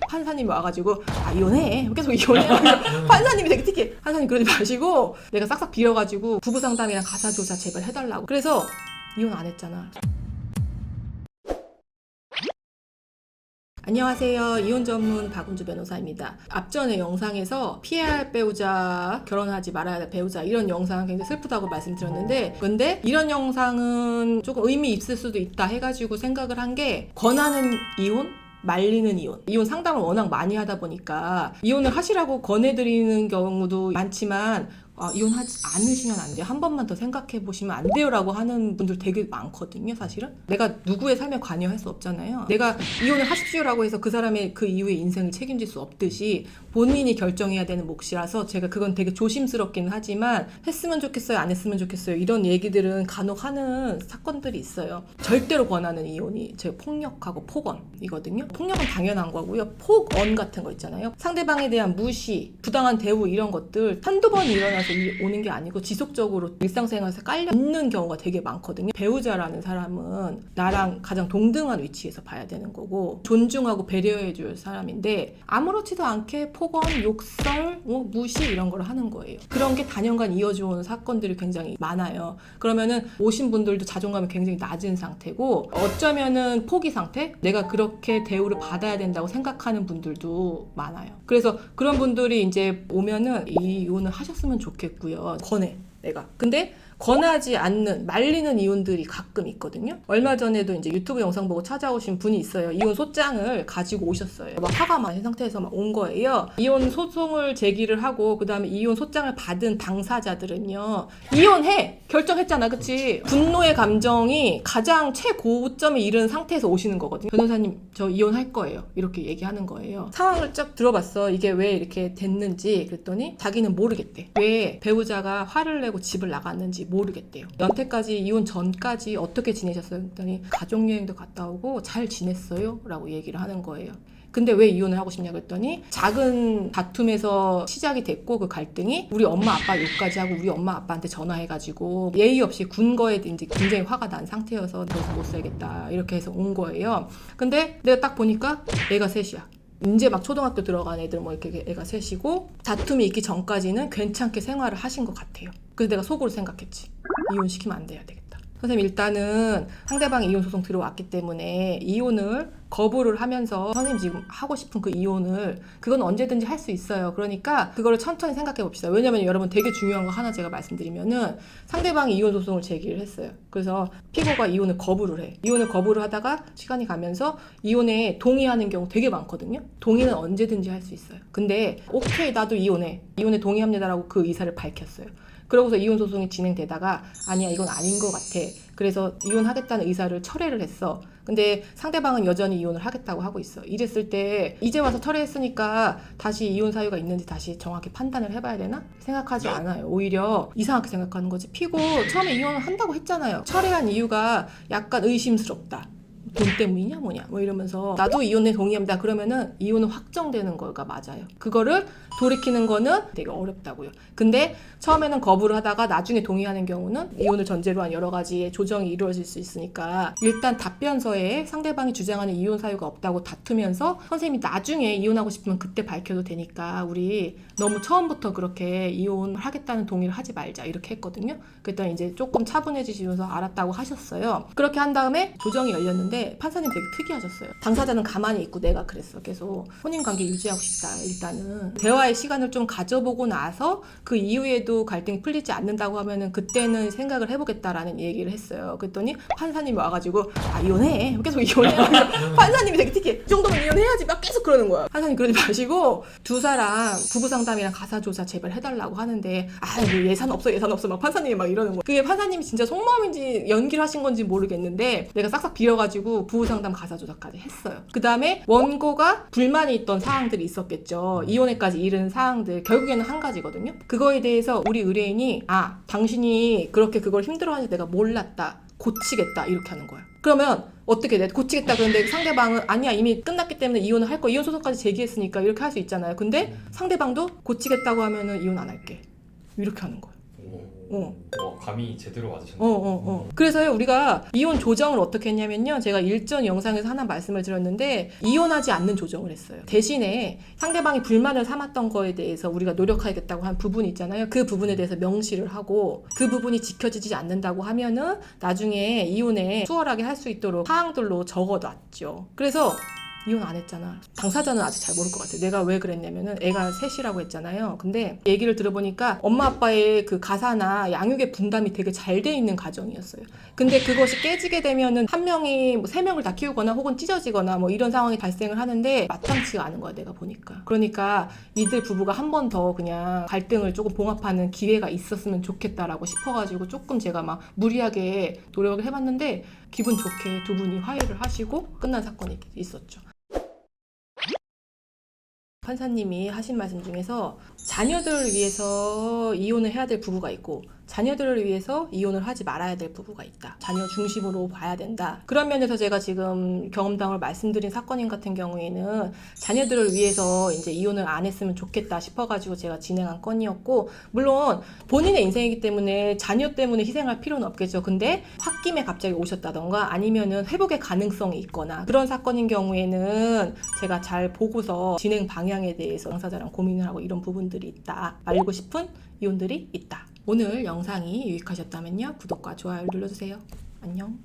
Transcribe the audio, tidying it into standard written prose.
판사님이 와가지고 이혼해 계속 이혼해 판사님이 되게 특이해. 판사님 그러지 마시고 내가 싹싹 빌어가지고 부부상담이랑 가사조사 제발 해달라고. 그래서 이혼 안 했잖아. 안녕하세요. 이혼 전문 박은주 변호사입니다. 앞전에 영상에서 피해야 할 배우자, 결혼하지 말아야 할 배우자 이런 영상 굉장히 슬프다고 말씀드렸는데, 근데 이런 영상은 조금 의미 있을 수도 있다 해가지고 생각을 한 게, 권하는 이혼? 말리는 이혼. 이혼 상담을 워낙 많이 하다 보니까 이혼을 하시라고 권해드리는 경우도 많지만 이혼하지 않으시면 안 돼요. 한 번만 더 생각해 보시면 안 돼요 라고 하는 분들 되게 많거든요. 사실은 내가 누구의 삶에 관여할 수 없잖아요. 내가 이혼을 하십시오 라고 해서 그 사람의 그 이후의 인생을 책임질 수 없듯이 본인이 결정해야 되는 몫이라서 제가 그건 되게 조심스럽긴 하지만, 했으면 좋겠어요 안 했으면 좋겠어요 이런 얘기들은 간혹 하는 사건들이 있어요. 절대로 권하는 이혼이 제가 폭력하고 폭언이거든요. 폭력은 당연한 거고요. 폭언 같은 거 있잖아요. 상대방에 대한 무시, 부당한 대우 이런 것들 한두 번 일어나서 오는 게 아니고 지속적으로 일상생활에서 깔려 있는 경우가 되게 많거든요. 배우자라는 사람은 나랑 가장 동등한 위치에서 봐야 되는 거고, 존중하고 배려해 줄 사람인데 아무렇지도 않게 폭언, 욕설, 무시 이런 걸 하는 거예요. 그런 게 단연간 이어져온 사건들이 굉장히 많아요. 그러면은 오신 분들도 자존감이 굉장히 낮은 상태고, 어쩌면은 포기 상태? 내가 그렇게 대우를 받아야 된다고 생각하는 분들도 많아요. 그래서 그런 분들이 이제 오면은 이혼을 하셨으면 좋겠고요. 권해, 내가. 근데 권하지 않는, 말리는 이혼들이 가끔 있거든요. 얼마 전에도 이제 유튜브 영상 보고 찾아오신 분이 있어요. 이혼 소장을 가지고 오셨어요. 막 화가 많은 상태에서 막 온 거예요. 이혼 소송을 제기를 하고 그 다음에 이혼 소장을 받은 당사자들은요, 이혼해! 결정했잖아, 그치? 분노의 감정이 가장 최고점에 이른 상태에서 오시는 거거든요. 변호사님, 저 이혼할 거예요. 이렇게 얘기하는 거예요. 상황을 쫙 들어봤어. 이게 왜 이렇게 됐는지. 그랬더니 자기는 모르겠대. 왜 배우자가 화를 내고 집을 나갔는지 모르겠대요. 연태까지, 이혼 전까지 어떻게 지내셨어요? 그랬더니 가족여행도 갔다 오고 잘 지냈어요? 라고 얘기를 하는 거예요. 근데 왜 이혼을 하고 싶냐 그랬더니, 작은 다툼에서 시작이 됐고 그 갈등이 우리 엄마 아빠 욕까지 하고 우리 엄마 아빠한테 전화해가지고 예의 없이 군 거에 이제 굉장히 화가 난 상태여서 더 이상 못 살겠다 이렇게 해서 온 거예요. 근데 내가 딱 보니까 애가 셋이야. 이제 막 초등학교 들어간 애들 뭐 이렇게 애가 셋이고, 다툼이 있기 전까지는 괜찮게 생활을 하신 것 같아요. 그래서 내가 속으로 생각했지. 이혼시키면 안 돼야 되겠다. 선생님, 일단은 상대방이 이혼 소송 들어왔기 때문에 이혼을 거부를 하면서 선생님 지금 하고 싶은 그 이혼을, 그건 언제든지 할 수 있어요. 그러니까 그거를 천천히 생각해 봅시다. 왜냐면 여러분 되게 중요한 거 하나 제가 말씀드리면은, 상대방이 이혼 소송을 제기를 했어요. 그래서 피고가 이혼을 거부를 해. 이혼을 거부를 하다가 시간이 가면서 이혼에 동의하는 경우 되게 많거든요. 동의는 언제든지 할 수 있어요. 근데 오케이 나도 이혼에 동의합니다라고 그 의사를 밝혔어요. 그러고서 이혼 소송이 진행되다가 아니야 이건 아닌 것 같아. 그래서 이혼하겠다는 의사를 철회를 했어. 근데 상대방은 여전히 이혼을 하겠다고 하고 있어. 이랬을 때 이제 와서 철회했으니까 다시 이혼 사유가 있는지 다시 정확히 판단을 해봐야 되나? 생각하지 않아요. 오히려 이상하게 생각하는 거지. 피고 처음에 이혼을 한다고 했잖아요. 철회한 이유가 약간 의심스럽다. 돈 때문이냐 뭐냐 뭐 이러면서 나도 이혼에 동의합니다. 그러면은 이혼은 확정되는 거가 맞아요. 그거를 돌이키는 거는 되게 어렵다고요. 근데 처음에는 거부를 하다가 나중에 동의하는 경우는 이혼을 전제로 한 여러 가지의 조정이 이루어질 수 있으니까, 일단 답변서에 상대방이 주장하는 이혼 사유가 없다고 다투면서 선생님이 나중에 이혼하고 싶으면 그때 밝혀도 되니까 우리 너무 처음부터 그렇게 이혼을 하겠다는 동의를 하지 말자 이렇게 했거든요. 그랬더니 이제 조금 차분해지시면서 알았다고 하셨어요. 그렇게 한 다음에 조정이 열렸는데 판사님 되게 특이하셨어요. 당사자는 가만히 있고 내가 그랬어. 계속 혼인관계 유지하고 싶다. 일단은 대화의 시간을 좀 가져보고 나서 그 이후에도 갈등이 풀리지 않는다고 하면은 그때는 생각을 해보겠다라는 얘기를 했어요. 그랬더니 판사님이 와가지고 이혼해. 계속 이혼해. 판사님이 되게 특이해. 이 정도면 이혼해야지 막 계속 그러는 거야. 판사님 그러지 마시고 두 사람 부부상담이랑 가사조사 제발 해달라고 하는데 뭐 예산 없어 막 판사님이 막 이러는 거야. 그게 판사님이 진짜 속마음인지 연기를 하신 건지 모르겠는데 내가 싹싹 빌어가지고 부부상담 가사조사까지 했어요. 그 다음에 원고가 불만이 있던 사항들이 있었겠죠. 이혼에까지 이른 사항들, 결국에는 한 가지거든요. 그거에 대해서 우리 의뢰인이 당신이 그렇게 그걸 힘들어하는지 내가 몰랐다, 고치겠다 이렇게 하는 거야. 그러면 어떻게 돼? 고치겠다 그런데 상대방은 아니야 이미 끝났기 때문에 이혼을 할 거야, 이혼 소송까지 제기했으니까 이렇게 할 수 있잖아요. 근데 상대방도 고치겠다고 하면은 이혼 안 할게 이렇게 하는 거야. 감이 제대로 맞으셨네요. 그래서요, 우리가 이혼 조정을 어떻게 했냐면요. 제가 일전 영상에서 하나 말씀을 드렸는데, 이혼하지 않는 조정을 했어요. 대신에 상대방이 불만을 삼았던 거에 대해서 우리가 노력하겠다고 한 부분이 있잖아요. 그 부분에 대해서 명시를 하고, 그 부분이 지켜지지 않는다고 하면은 나중에 이혼에 수월하게 할 수 있도록 사항들로 적어놨죠. 그래서 이혼 안 했잖아. 당사자는 아직 잘 모를 것 같아. 내가 왜 그랬냐면은 애가 셋이라고 했잖아요. 근데 얘기를 들어보니까 엄마 아빠의 그 가사나 양육의 분담이 되게 잘 돼 있는 가정이었어요. 근데 그것이 깨지게 되면은 한 명이 뭐 세 명을 다 키우거나 혹은 찢어지거나 뭐 이런 상황이 발생을 하는데 마땅치가 않은 거야, 내가 보니까. 그러니까 이들 부부가 한 번 더 그냥 갈등을 조금 봉합하는 기회가 있었으면 좋겠다라고 싶어가지고 조금 제가 막 무리하게 노력을 해봤는데 기분 좋게 두 분이 화해를 하시고 끝난 사건이 있었죠. 판사님이 하신 말씀 중에서 자녀들을 위해서 이혼을 해야 될 부부가 있고 자녀들을 위해서 이혼을 하지 말아야 될 부부가 있다. 자녀 중심으로 봐야 된다. 그런 면에서 제가 지금 경험담을 말씀드린 사건인 같은 경우에는 자녀들을 위해서 이제 이혼을 안 했으면 좋겠다 싶어가지고 제가 진행한 건이었고, 물론 본인의 인생이기 때문에 자녀 때문에 희생할 필요는 없겠죠. 근데 홧김에 갑자기 오셨다던가 아니면은 회복의 가능성이 있거나 그런 사건인 경우에는 제가 잘 보고서 진행 방향에 대해서 당사자랑 고민을 하고 이런 부분들이 있다. 말리고 싶은 이혼들이 있다. 오늘 영상이 유익하셨다면요. 구독과 좋아요를 눌러주세요. 안녕.